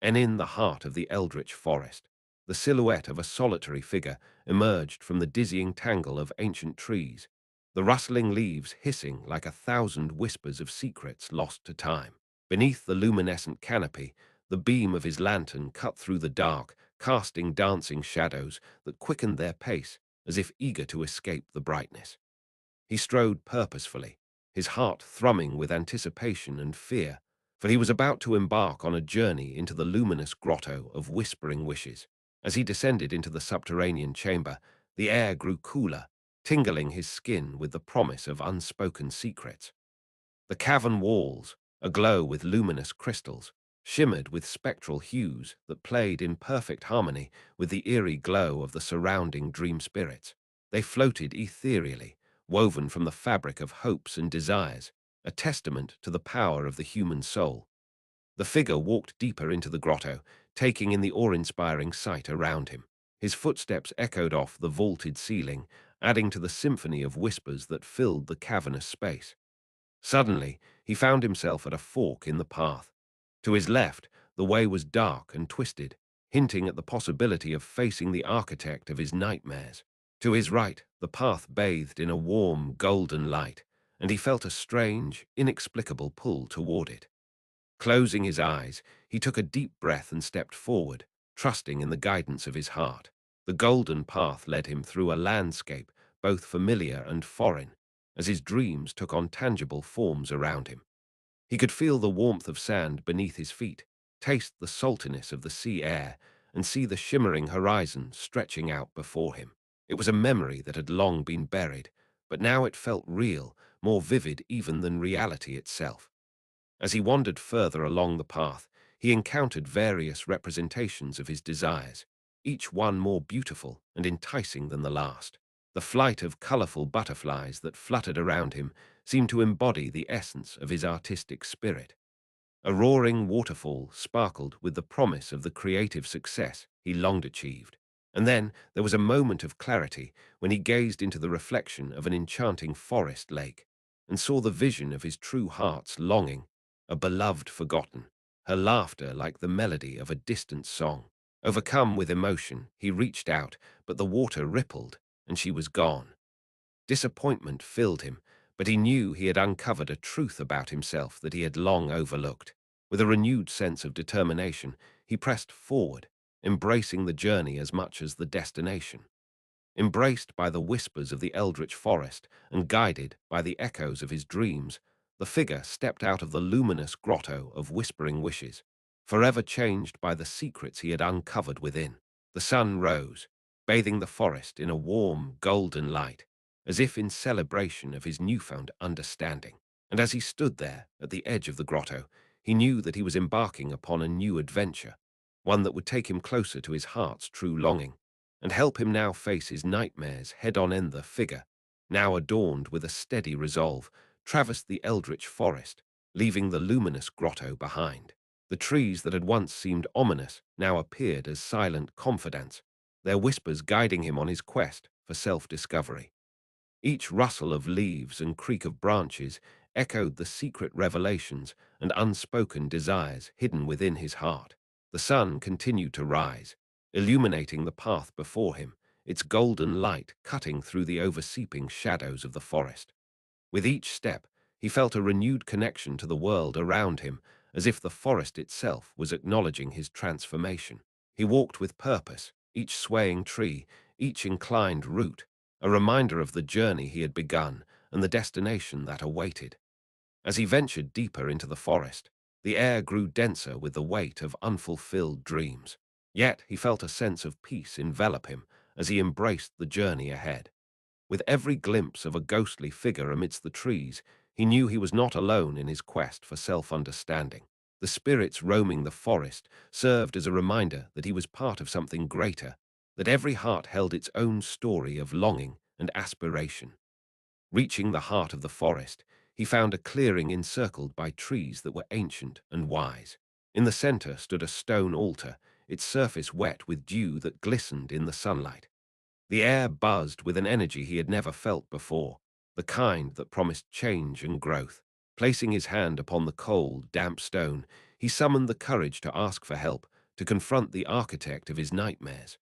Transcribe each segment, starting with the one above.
And in the heart of the eldritch forest, the silhouette of a solitary figure emerged from the dizzying tangle of ancient trees, the rustling leaves hissing like 1,000 whispers of secrets lost to time. Beneath the luminescent canopy, the beam of his lantern cut through the dark, casting dancing shadows that quickened their pace as if eager to escape the brightness. He strode purposefully, his heart thrumming with anticipation and fear, for he was about to embark on a journey into the luminous grotto of whispering wishes. As he descended into the subterranean chamber, the air grew cooler, tingling his skin with the promise of unspoken secrets. The cavern walls, aglow with luminous crystals, shimmered with spectral hues that played in perfect harmony with the eerie glow of the surrounding dream spirits. They floated ethereally, woven from the fabric of hopes and desires, a testament to the power of the human soul. The figure walked deeper into the grotto, taking in the awe-inspiring sight around him. His footsteps echoed off the vaulted ceiling, adding to the symphony of whispers that filled the cavernous space. Suddenly, he found himself at a fork in the path. To his left, the way was dark and twisted, hinting at the possibility of facing the architect of his nightmares. To his right, the path bathed in a warm, golden light, and he felt a strange, inexplicable pull toward it. Closing his eyes, he took a deep breath and stepped forward, trusting in the guidance of his heart. The golden path led him through a landscape both familiar and foreign, as his dreams took on tangible forms around him. He could feel the warmth of sand beneath his feet, taste the saltiness of the sea air, and see the shimmering horizon stretching out before him. It was a memory that had long been buried, but now it felt real, more vivid even than reality itself. As he wandered further along the path, he encountered various representations of his desires, each one more beautiful and enticing than the last. The flight of colorful butterflies that fluttered around him seemed to embody the essence of his artistic spirit. A roaring waterfall sparkled with the promise of the creative success he longed achieved. And then there was a moment of clarity when he gazed into the reflection of an enchanting forest lake and saw the vision of his true heart's longing, a beloved forgotten, her laughter like the melody of a distant song. Overcome with emotion, he reached out, but the water rippled, and she was gone. Disappointment filled him, but he knew he had uncovered a truth about himself that he had long overlooked. With a renewed sense of determination, he pressed forward, embracing the journey as much as the destination. Embraced by the whispers of the eldritch forest and guided by the echoes of his dreams, the figure stepped out of the luminous grotto of whispering wishes, forever changed by the secrets he had uncovered within. The sun rose, bathing the forest in a warm, golden light, as if in celebration of his newfound understanding. And as he stood there at the edge of the grotto, he knew that he was embarking upon a new adventure, one that would take him closer to his heart's true longing and help him now face his nightmares head-on. In the figure, now adorned with a steady resolve, traversed the eldritch forest, leaving the luminous grotto behind. The trees that had once seemed ominous now appeared as silent confidants, their whispers guiding him on his quest for self-discovery. Each rustle of leaves and creak of branches echoed the secret revelations and unspoken desires hidden within his heart. The sun continued to rise, illuminating the path before him, its golden light cutting through the overseeping shadows of the forest. With each step, he felt a renewed connection to the world around him, as if the forest itself was acknowledging his transformation. He walked with purpose, each swaying tree, each inclined root, a reminder of the journey he had begun and the destination that awaited. As he ventured deeper into the forest, the air grew denser with the weight of unfulfilled dreams. Yet he felt a sense of peace envelop him as he embraced the journey ahead. With every glimpse of a ghostly figure amidst the trees, he knew he was not alone in his quest for self-understanding. The spirits roaming the forest served as a reminder that he was part of something greater, that every heart held its own story of longing and aspiration. Reaching the heart of the forest, he found a clearing encircled by trees that were ancient and wise. In the center stood a stone altar, its surface wet with dew that glistened in the sunlight. The air buzzed with an energy he had never felt before, the kind that promised change and growth. Placing his hand upon the cold, damp stone, he summoned the courage to ask for help, to confront the architect of his nightmares.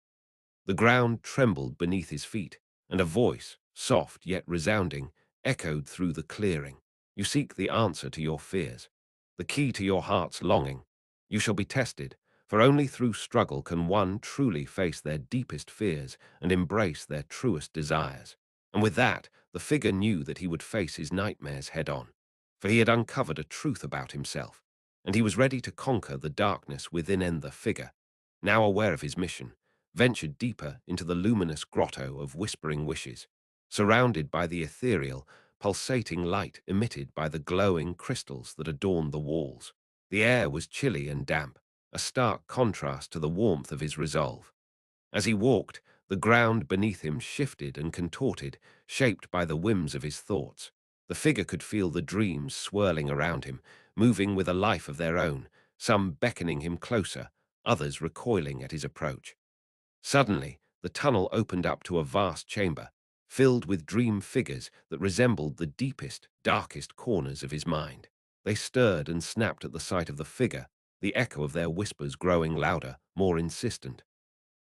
The ground trembled beneath his feet, and a voice, soft yet resounding, echoed through the clearing. You seek the answer to your fears, the key to your heart's longing. You shall be tested, for only through struggle can one truly face their deepest fears and embrace their truest desires. And with that, the figure knew that he would face his nightmares head-on, for he had uncovered a truth about himself, and he was ready to conquer the darkness within. And the figure, now aware of his mission, ventured deeper into the luminous grotto of whispering wishes, surrounded by the ethereal, pulsating light emitted by the glowing crystals that adorned the walls. The air was chilly and damp, a stark contrast to the warmth of his resolve. As he walked, the ground beneath him shifted and contorted, shaped by the whims of his thoughts. The figure could feel the dreams swirling around him, moving with a life of their own, some beckoning him closer, others recoiling at his approach. Suddenly, the tunnel opened up to a vast chamber, filled with dream figures that resembled the deepest, darkest corners of his mind. They stirred and snapped at the sight of the figure, the echo of their whispers growing louder, more insistent.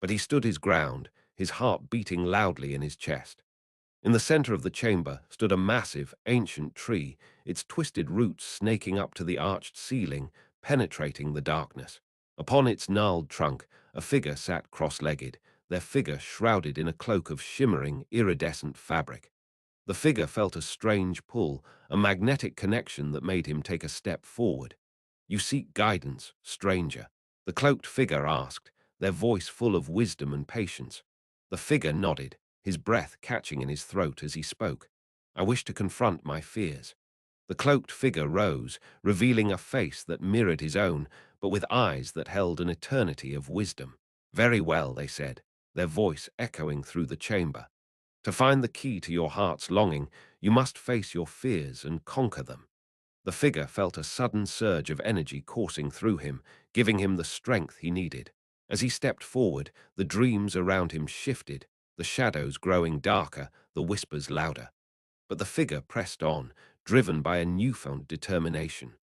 But he stood his ground, his heart beating loudly in his chest. In the center of the chamber stood a massive, ancient tree, its twisted roots snaking up to the arched ceiling, penetrating the darkness. Upon its gnarled trunk, a figure sat cross-legged, their figure shrouded in a cloak of shimmering, iridescent fabric. The figure felt a strange pull, a magnetic connection that made him take a step forward. "You seek guidance, stranger?" the cloaked figure asked, their voice full of wisdom and patience. The figure nodded, his breath catching in his throat as he spoke. "I wish to confront my fears." The cloaked figure rose, revealing a face that mirrored his own, but with eyes that held an eternity of wisdom. "Very well," they said, their voice echoing through the chamber. "To find the key to your heart's longing, you must face your fears and conquer them." The figure felt a sudden surge of energy coursing through him, giving him the strength he needed. As he stepped forward, the dreams around him shifted, the shadows growing darker, the whispers louder. But the figure pressed on, driven by a newfound determination.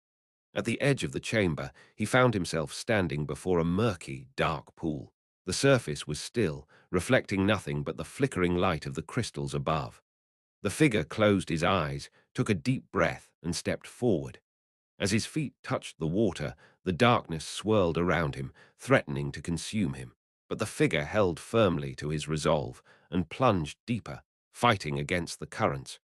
At the edge of the chamber, he found himself standing before a murky, dark pool. The surface was still, reflecting nothing but the flickering light of the crystals above. The figure closed his eyes, took a deep breath, and stepped forward. As his feet touched the water, the darkness swirled around him, threatening to consume him. But the figure held firmly to his resolve and plunged deeper, fighting against the currents.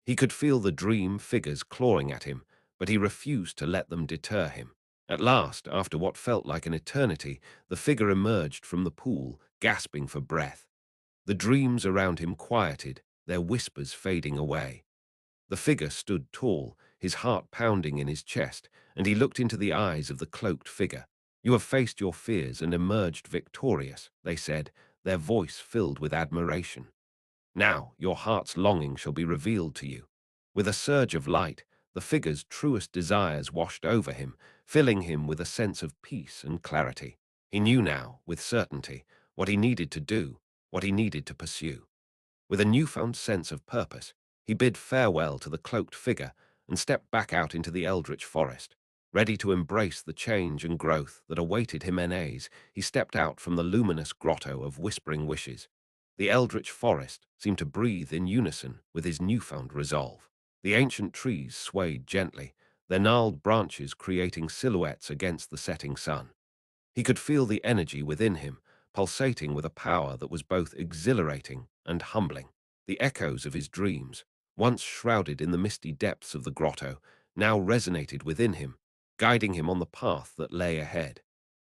He could feel the dream figures clawing at him, but he refused to let them deter him. At last, after what felt like an eternity, the figure emerged from the pool, gasping for breath. The dreams around him quieted, their whispers fading away. The figure stood tall, his heart pounding in his chest, and he looked into the eyes of the cloaked figure. "You have faced your fears and emerged victorious," they said, their voice filled with admiration. "Now your heart's longing shall be revealed to you." With a surge of light, the figure's truest desires washed over him, filling him with a sense of peace and clarity. He knew now, with certainty, what he needed to do, what he needed to pursue. With a newfound sense of purpose, he bid farewell to the cloaked figure and stepped back out into the eldritch forest. Ready to embrace the change and growth that awaited him. He stepped out from the luminous grotto of whispering wishes. The eldritch forest seemed to breathe in unison with his newfound resolve. The ancient trees swayed gently, their gnarled branches creating silhouettes against the setting sun. He could feel the energy within him, pulsating with a power that was both exhilarating and humbling. The echoes of his dreams, once shrouded in the misty depths of the grotto, now resonated within him, guiding him on the path that lay ahead.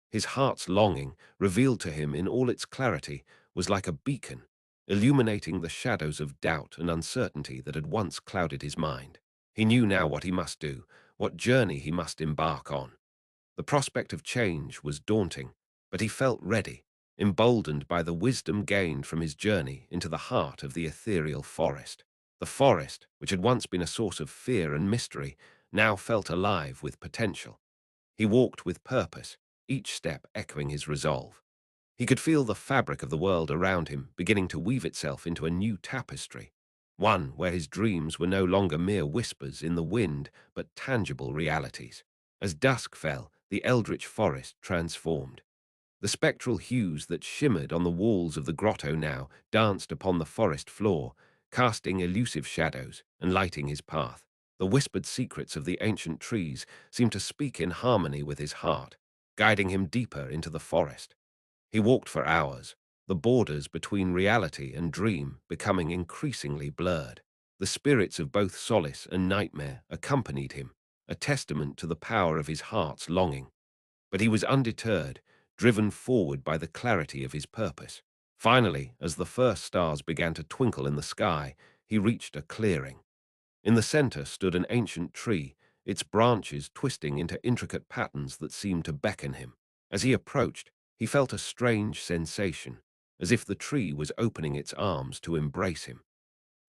His heart's longing, revealed to him in all its clarity, was like a beacon, illuminating the shadows of doubt and uncertainty that had once clouded his mind. He knew now what he must do, what journey he must embark on. The prospect of change was daunting, but he felt ready, emboldened by the wisdom gained from his journey into the heart of the ethereal forest. The forest, which had once been a source of fear and mystery, now felt alive with potential. He walked with purpose, each step echoing his resolve. He could feel the fabric of the world around him beginning to weave itself into a new tapestry, one where his dreams were no longer mere whispers in the wind, but tangible realities. As dusk fell, the eldritch forest transformed. The spectral hues that shimmered on the walls of the grotto now danced upon the forest floor, casting elusive shadows and lighting his path. The whispered secrets of the ancient trees seemed to speak in harmony with his heart, guiding him deeper into the forest. He walked for hours, the borders between reality and dream becoming increasingly blurred. The spirits of both solace and nightmare accompanied him, a testament to the power of his heart's longing. But he was undeterred, driven forward by the clarity of his purpose. Finally, as the first stars began to twinkle in the sky, he reached a clearing. In the center stood an ancient tree, its branches twisting into intricate patterns that seemed to beckon him. As he approached, he felt a strange sensation, as if the tree was opening its arms to embrace him.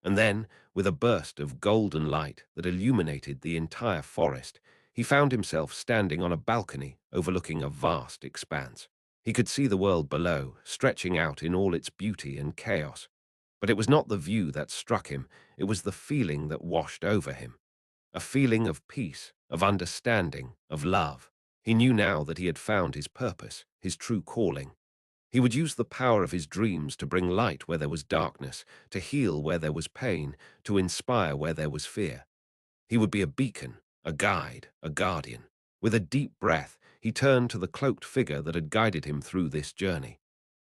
And then, with a burst of golden light that illuminated the entire forest, he found himself standing on a balcony overlooking a vast expanse. He could see the world below, stretching out in all its beauty and chaos. But it was not the view that struck him, it was the feeling that washed over him. A feeling of peace, of understanding, of love. He knew now that he had found his purpose, his true calling. He would use the power of his dreams to bring light where there was darkness, to heal where there was pain, to inspire where there was fear. He would be a beacon, a guide, a guardian. With a deep breath, he turned to the cloaked figure that had guided him through this journey.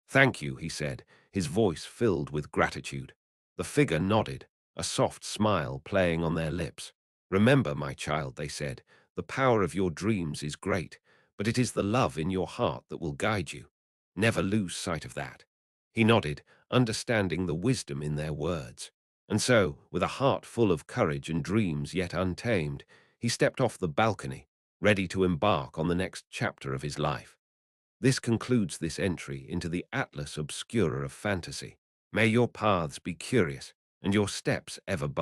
"Thank you," he said, his voice filled with gratitude. The figure nodded, a soft smile playing on their lips. "Remember, my child," they said, "the power of your dreams is great, but it is the love in your heart that will guide you. Never lose sight of that." He nodded, understanding the wisdom in their words. And so, with a heart full of courage and dreams yet untamed, he stepped off the balcony, ready to embark on the next chapter of his life. This concludes this entry into the Atlas Obscura of fantasy. May your paths be curious and your steps ever bold.